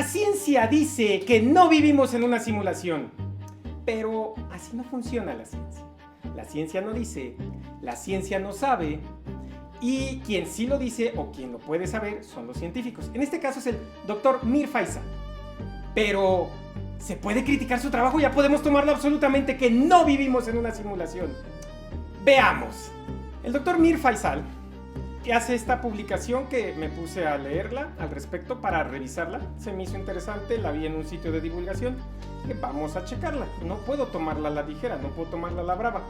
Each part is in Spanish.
ciencia dice que no vivimos en una simulación. Pero así no funciona la ciencia. La ciencia no dice, la ciencia no sabe, y quien sí lo dice o quien lo puede saber son los científicos. En este caso es el Dr. Mir Faisal. Pero ¿se puede criticar su trabajo? Ya podemos tomarlo absolutamente que no vivimos en una simulación. Veamos. El Dr. Mir Faisal hace esta publicación que me puse a leerla al respecto para revisarla. Se me hizo interesante, la vi en un sitio de divulgación. Que vamos a checarla. No puedo tomarla a la ligera, no puedo tomarla a la brava.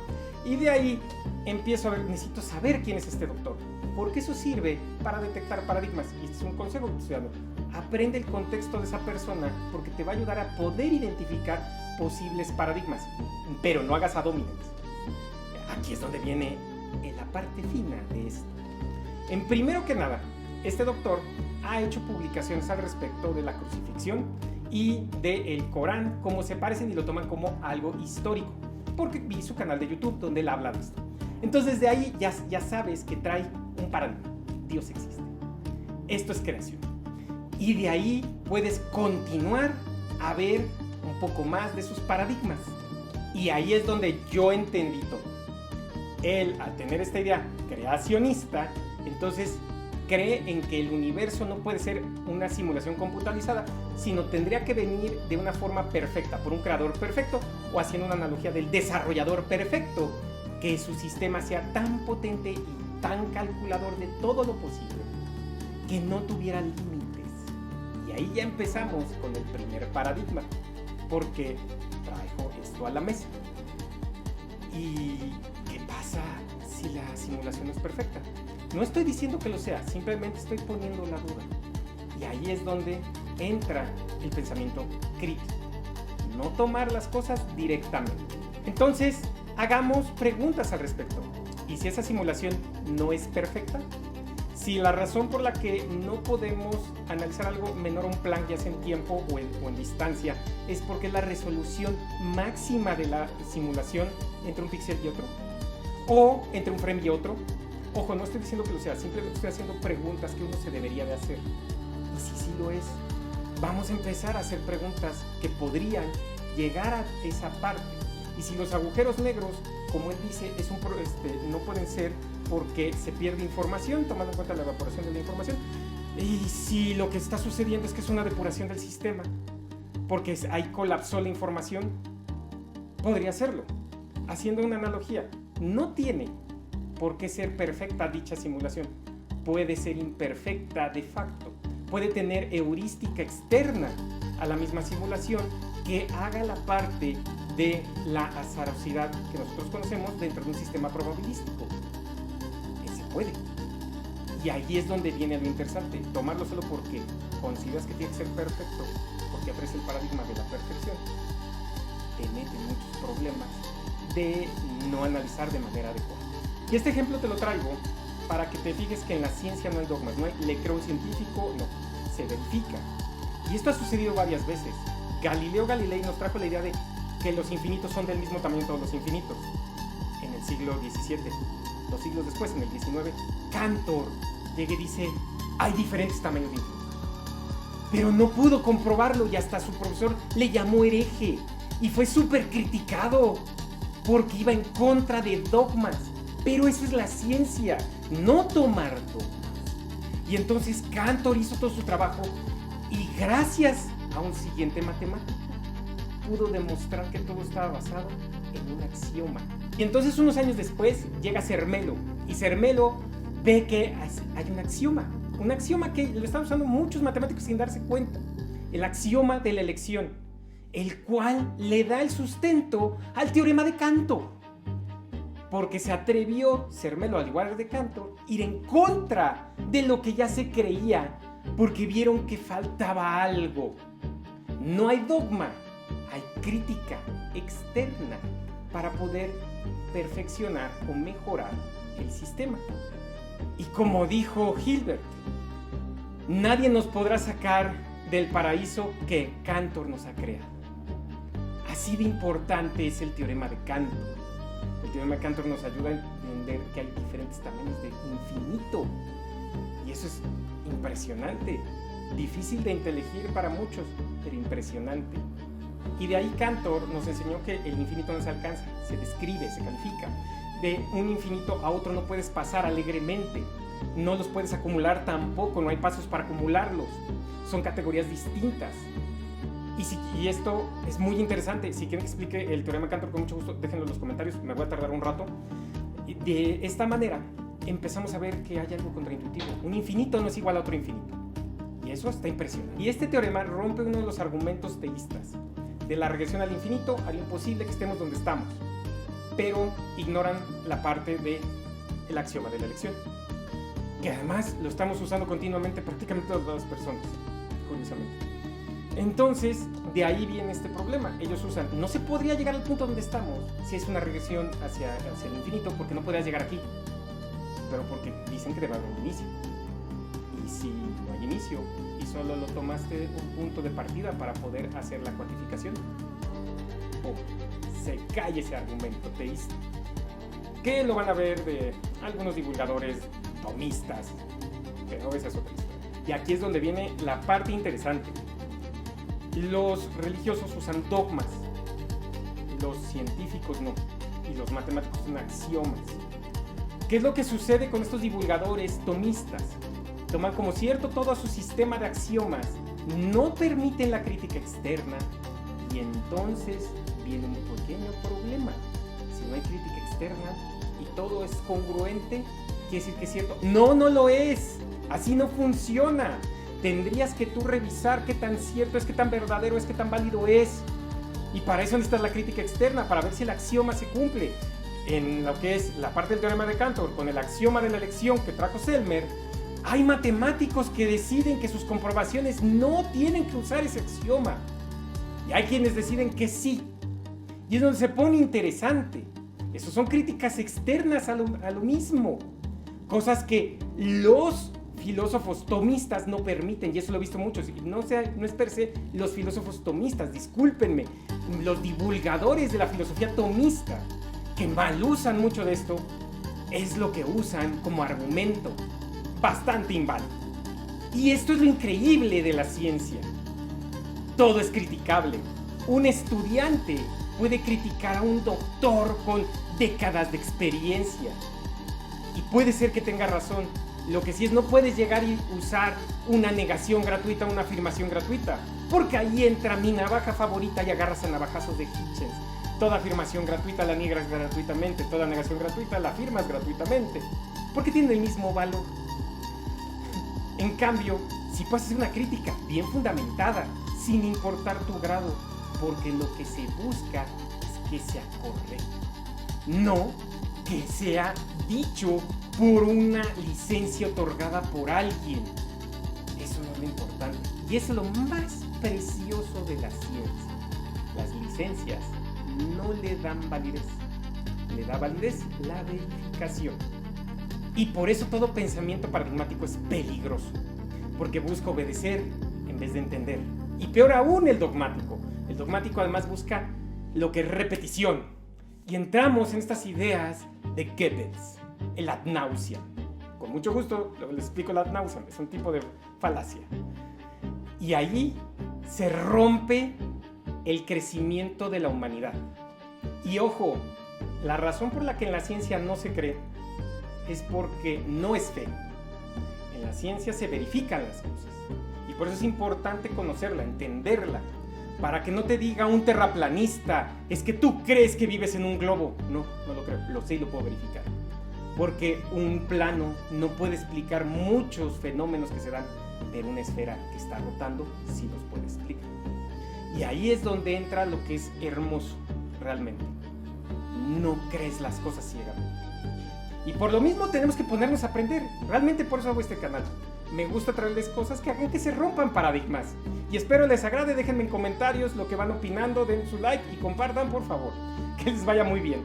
Y de ahí empiezo a ver, necesito saber quién es este doctor. Porque eso sirve para detectar paradigmas. Y este es un consejo que estoy dando. Aprende el contexto de esa persona porque te va a ayudar a poder identificar posibles paradigmas. Pero no hagas ad hominem. Aquí es donde viene la parte fina de esto. En primero que nada, este doctor ha hecho publicaciones al respecto de la crucifixión y del Corán, cómo se parecen y lo toman como algo histórico, porque vi su canal de YouTube donde él habla de esto. Entonces de ahí ya sabes que trae un paradigma. Dios existe. Esto es creación. Y de ahí puedes continuar a ver un poco más de sus paradigmas. Y ahí es donde yo entendí todo. Él, al tener esta idea creacionista, entonces cree en que el universo no puede ser una simulación computarizada, sino tendría que venir de una forma perfecta, por un creador perfecto, o haciendo una analogía del desarrollador perfecto, que su sistema sea tan potente y tan calculador de todo lo posible, que no tuviera límites. Y ahí ya empezamos con el primer paradigma, porque trajo esto a la mesa. ¿Y qué pasa si la simulación es perfecta? No estoy diciendo que lo sea, simplemente estoy poniendo la duda. Y ahí es donde entra el pensamiento crítico. No tomar las cosas directamente. Entonces, hagamos preguntas al respecto. ¿Y si esa simulación no es perfecta? Si la razón por la que no podemos analizar algo menor a un plan, ya sea en tiempo o en distancia, es porque la resolución máxima de la simulación entre un píxel y otro, o entre un frame y otro. Ojo, no estoy diciendo que lo sea, simplemente estoy haciendo preguntas que uno se debería de hacer. Y si sí lo es, vamos a empezar a hacer preguntas que podrían llegar a esa parte. Y si los agujeros negros, como él dice, no pueden ser porque se pierde información, tomando en cuenta la evaporación de la información. Y si lo que está sucediendo es que es una depuración del sistema, porque ahí colapsó la información, podría serlo. Haciendo una analogía, no tiene por qué ser perfecta dicha simulación. Puede ser imperfecta de facto. Puede tener heurística externa a la misma simulación que haga la parte de la azarosidad que nosotros conocemos dentro de un sistema probabilístico. Se puede. Y ahí es donde viene lo interesante. Tomarlo solo porque consideras que tiene que ser perfecto, porque aprecia el paradigma de la perfección, te mete en muchos problemas de no analizar de manera adecuada. Y este ejemplo te lo traigo para que te fijes que en la ciencia no hay dogmas, no hay le creo un científico, no, se verifica. Y esto ha sucedido varias veces. Galileo Galilei nos trajo la idea de que los infinitos son del mismo tamaño todos los infinitos. En el siglo XVII, 2 siglos después, en el XIX, Cantor llega y dice, hay diferentes tamaños de infinitos. Pero no pudo comprobarlo y hasta su profesor le llamó hereje. Y fue súper criticado porque iba en contra de dogmas. Pero eso es la ciencia, no tomar dogmas. Y entonces Cantor hizo todo su trabajo y gracias a un siguiente matemático pudo demostrar que todo estaba basado en un axioma. Y entonces unos años después llega Zermelo y Zermelo ve que hay un axioma que lo están usando muchos matemáticos sin darse cuenta, el axioma de la elección, el cual le da el sustento al teorema de Cantor. Porque se atrevió Zermelo, al igual de Cantor, ir en contra de lo que ya se creía, porque vieron que faltaba algo. No hay dogma, hay crítica externa para poder perfeccionar o mejorar el sistema. Y como dijo Hilbert, nadie nos podrá sacar del paraíso que Cantor nos ha creado. Así de importante es el teorema de Cantor. El teorema de Cantor nos ayuda a entender que hay diferentes tamaños de infinito. Y eso es impresionante. difícil de inteligir para muchos, pero impresionante. Y de ahí Cantor nos enseñó que el infinito no se alcanza, se describe, se califica. De un infinito a otro no puedes pasar alegremente, no los puedes acumular tampoco, no hay pasos para acumularlos, son categorías distintas. Y esto es muy interesante. Si quieren que explique el teorema de Cantor, con mucho gusto déjenlo en los comentarios, me voy a tardar un rato. De esta manera empezamos a ver que hay algo contraintuitivo. Un infinito no es igual a otro infinito, y eso está impresionante. Y este teorema rompe uno de los argumentos teístas de la regresión al infinito, al imposible que estemos donde estamos, pero ignoran la parte del axioma de la elección, que además lo estamos usando continuamente prácticamente todas las personas, curiosamente. Entonces, de ahí viene este problema. Ellos usan, no se podría llegar al punto donde estamos si es una regresión hacia el infinito, porque no podrías llegar aquí, pero porque dicen que debe haber un inicio. Y si no hay inicio y solo lo tomaste un punto de partida para poder hacer la cuantificación, se cae ese argumento teísta, que lo van a ver de algunos divulgadores tomistas, pero esa es otra historia. Y aquí es donde viene la parte interesante. Los religiosos usan dogmas, los científicos no, y los matemáticos son axiomas. ¿Qué es lo que sucede con estos divulgadores tomistas? Toman como cierto todo su sistema de axiomas, no permiten la crítica externa, y entonces viene un pequeño problema. Si no hay crítica externa y todo es congruente, quiere decir que es cierto. No, no lo es. Así no funciona. Tendrías que tú revisar qué tan cierto es, qué tan verdadero es, qué tan válido es. Y para eso necesitas la crítica externa, para ver si el axioma se cumple. En lo que es la parte del teorema de Cantor, con el axioma de la elección que trajo Selmer, hay matemáticos que deciden que sus comprobaciones no tienen que usar ese axioma. Y hay quienes deciden que sí. Y es donde se pone interesante. Eso son críticas externas a lo mismo. Cosas que los filósofos tomistas no permiten, y eso lo he visto muchos. No es per se los filósofos tomistas, discúlpenme. Los divulgadores de la filosofía tomista, que mal usan mucho de esto, es lo que usan como argumento. Bastante inválido. Y esto es lo increíble de la ciencia. Todo es criticable. Un estudiante puede criticar a un doctor con décadas de experiencia. Y puede ser que tenga razón. Lo que sí es, no puedes llegar y usar una negación gratuita, una afirmación gratuita. Porque ahí entra mi navaja favorita y agarras a navajazos de Hitchens. Toda afirmación gratuita la niegas gratuitamente. Toda negación gratuita la afirmas gratuitamente. Porque tiene el mismo valor. En cambio, si puedes hacer una crítica bien fundamentada, sin importar tu grado, porque lo que se busca es que sea correcto, no que sea dicho por una licencia otorgada por alguien. Eso no es lo importante, y eso es lo más precioso de la ciencia. Las licencias no le dan validez, le da validez la verificación. Y por eso todo pensamiento paradigmático es peligroso, porque busca obedecer en vez de entender. Y peor aún el dogmático. El dogmático además busca lo que es repetición. Y entramos en estas ideas de Goebbels, el ad nauseam. Con mucho gusto les explico el ad nauseam, es un tipo de falacia. Y ahí se rompe el crecimiento de la humanidad. Y ojo, la razón por la que en la ciencia no se cree es porque no es fe. En la ciencia se verifican las cosas. Y por eso es importante conocerla, entenderla. Para que no te diga un terraplanista, es que tú crees que vives en un globo. No, no lo creo, lo sé y lo puedo verificar. Porque un plano no puede explicar muchos fenómenos que se dan, pero una esfera que está rotando sí los puede explicar. Y ahí es donde entra lo que es hermoso, realmente. No crees las cosas ciegamente. Y por lo mismo tenemos que ponernos a aprender. Realmente por eso hago este canal. Me gusta traerles cosas que hagan que se rompan paradigmas. Y espero les agrade. Déjenme en comentarios lo que van opinando. Den su like y compartan, por favor. Que les vaya muy bien.